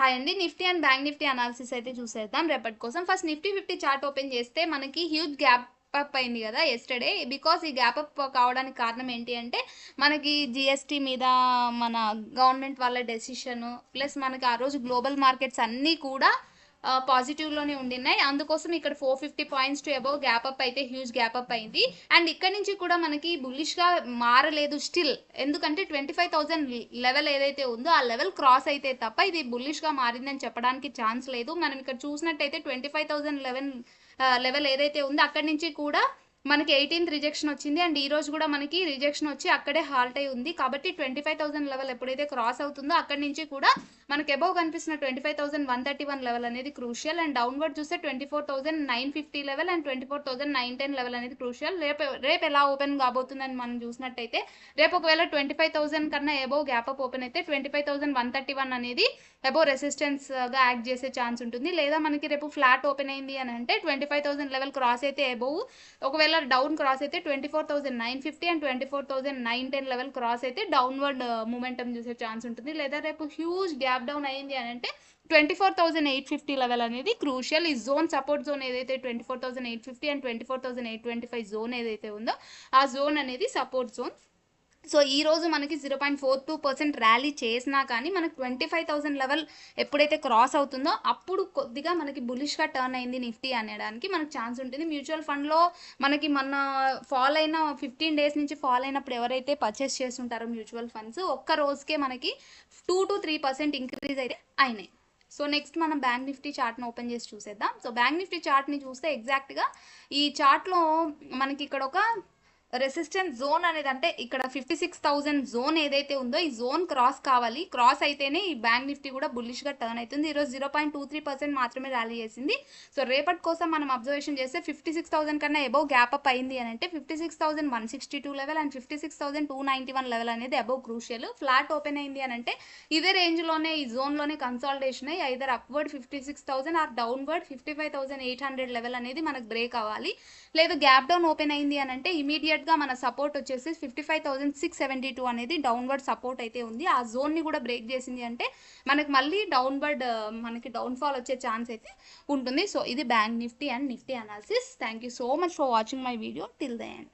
Hi అండి. Nifty and bank Nifty analysis అయితే చూసేద్దాం రేపటి కోసం. ఫస్ట్ నిఫ్టీ 50 చార్ట్ ఓపెన్ చేస్తే మనకి హ్యూజ్ గ్యాప్ అప్ అయింది కదా ఎస్టర్డే. బికాస్ ఈ గ్యాప్ అప్ కావడానికి కారణం ఏంటి అంటే మనకి జిఎస్టీ మీద మన గవర్నమెంట్ వాళ్ళ డెసిషన్ ప్లస్ మనకి ఆ రోజు గ్లోబల్ మార్కెట్స్ అన్నీ కూడా పాజిటివ్లోనే ఉండినాయి. అందుకోసం ఇక్కడ 450 points to above gap up అయితే హ్యూజ్ గ్యాప్ అప్ అయింది. అండ్ ఇక్కడ నుంచి కూడా మనకి బుల్లిష్గా మారలేదు స్టిల్. ఎందుకంటే 25,000 లెవెల్ ఏదైతే ఉందో ఆ లెవెల్ క్రాస్ అయితే తప్ప ఇది బుల్లిష్గా మారిందని చెప్పడానికి ఛాన్స్ లేదు. మనం ఇక్కడ చూసినట్టయితే 25,000 లెవెల్ ఏదైతే ఉందో అక్కడి నుంచి కూడా మనకి 18th రిజెక్షన్ వచ్చింది. అండ్ ఈ రోజు కూడా మనకి రిజెక్షన్ వచ్చి అక్కడే హాల్ట్ అయి ఉంది. కాబట్టి 25,000 లెవెల్ ఎప్పుడైతే క్రాస్ అవుతుందో అక్కడి నుంచి కూడా మనకి అబౌవ్ కనిపిస్తున్న 25,131 లెవెల్ అనేది క్రూషియల్. అండ్ డౌన్వర్డ్ చూస్తే 24,950 లెవెల్ అండ్ 24,910 లెవెల్ అనేది క్రూషియల్. రేపు ఎలా ఓపెన్ కాబోతుందని మనం చూసినట్టయితే రేపు ఒకవేళ 25,000 కన్నా అబౌవ్ గ్యాప్ అప్ ఓపెన్ అయితే 25,131 అనేది అబౌవ్ రెసిస్టెన్స్ గా యాక్ట్ చేసే ఛాన్స్ ఉంటుంది. లేదా మనకి రేపు ఫ్లాట్ ఓపెన్ అయింది అని అంటే 25,000 లెవెల్ క్రాస్ అయితే అబౌవ్, ఒకవేళ డౌన్ క్రాస్ అయితే 24,950 అండ్ 24,910 లెవెల్ క్రాస్ అయితే డౌన్వర్డ్ మూమెంటం చూసే ఛాన్స్ ఉంటుంది. లేదా రేపు హ్యూజ్ గ్యాప్ డౌన్ అయింది అని అంటే 24,850 లెవెల్ అనేది క్రూషియల్. ఈ జోన్ సపోర్ట్ జోన్ ఏదైతే 24,850 అండ్ 24,825 జోన్ ఏదైతే ఉందో ఆ జోన్ అనేది సపోర్ట్ జోన్. సో ఈ రోజు మనకి 0.42% ర్యాలీ చేసినా కానీ మనకి 25,000 లెవెల్ ఎప్పుడైతే క్రాస్ అవుతుందో అప్పుడు కొద్దిగా మనకి బులిష్గా టర్న్ అయింది నిఫ్టీ అనడానికి మనకు ఛాన్స్ ఉంటుంది. మ్యూచువల్ ఫండ్లో మనకి మన ఫాల్ అయిన 15 డేస్ నుంచి ఫాల్ అయినప్పుడు ఎవరైతే పర్చేస్ చేస్తుంటారో మ్యూచువల్ ఫండ్స్ ఒక్క రోజుకే మనకి 2 to 3% ఇంక్రీజ్ అయితే అయినాయి. సో నెక్స్ట్ మనం బ్యాంక్ నిఫ్టీ చార్ట్ని ఓపెన్ చేసి చూసేద్దాం. సో బ్యాంక్ నిఫ్టీ చార్ట్ని చూస్తే ఎగ్జాక్ట్గా ఈ చార్ట్లో మనకి ఇక్కడ ఒక రెసిస్టెన్స్ జోన్ అనేది అంటే ఇక్కడ 56,000 జోన్ ఏదైతే ఉందో ఈ జోన్ క్రాస్ కావాలి. క్రాస్ అయితేనే ఈ బ్యాంక్ నిఫ్టీ కూడా బుల్లిష్గా టర్న్ అవుతుంది. ఈరోజు 0.23% మాత్రమే ర్యాలీ చేసింది. సో రేపటి కోసం మనం అబ్జర్వేషన్ చేస్తే 56,000 కన్నా అబౌవ్ గ్యాప్ అప్ అయింది అని అంటే 56,162 లెవెల్ అండ్ 56,291 లెవెల్ అనేది అబౌవ్ క్రూషియల్. ఫ్లాట్ ఓపెన్ అయింది అని అంటే ఇదే రేంజ్లోనే ఈ జోన్లోనే కన్సాలిడేషన్ అయ్యి either upward 56,000 or downward 55,800 level అనేది మనకు బ్రేక్ అవ్వాలి. లేదు గ్యాప్ డౌన్ ఓపెన్ అయింది అని అంటే ఇమీడియట్గా మన సపోర్ట్ వచ్చేసి 55,672 అనేది డౌన్వర్డ్ సపోర్ట్ అయితే ఉంది. ఆ జోన్ని కూడా బ్రేక్ చేసింది అంటే మనకి మళ్ళీ డౌన్వర్డ్ మనకి డౌన్ఫాల్ వచ్చే ఛాన్స్ అయితే ఉంటుంది. సో ఇది bank Nifty and Nifty analysis. Thank you so much for watching my video till the end.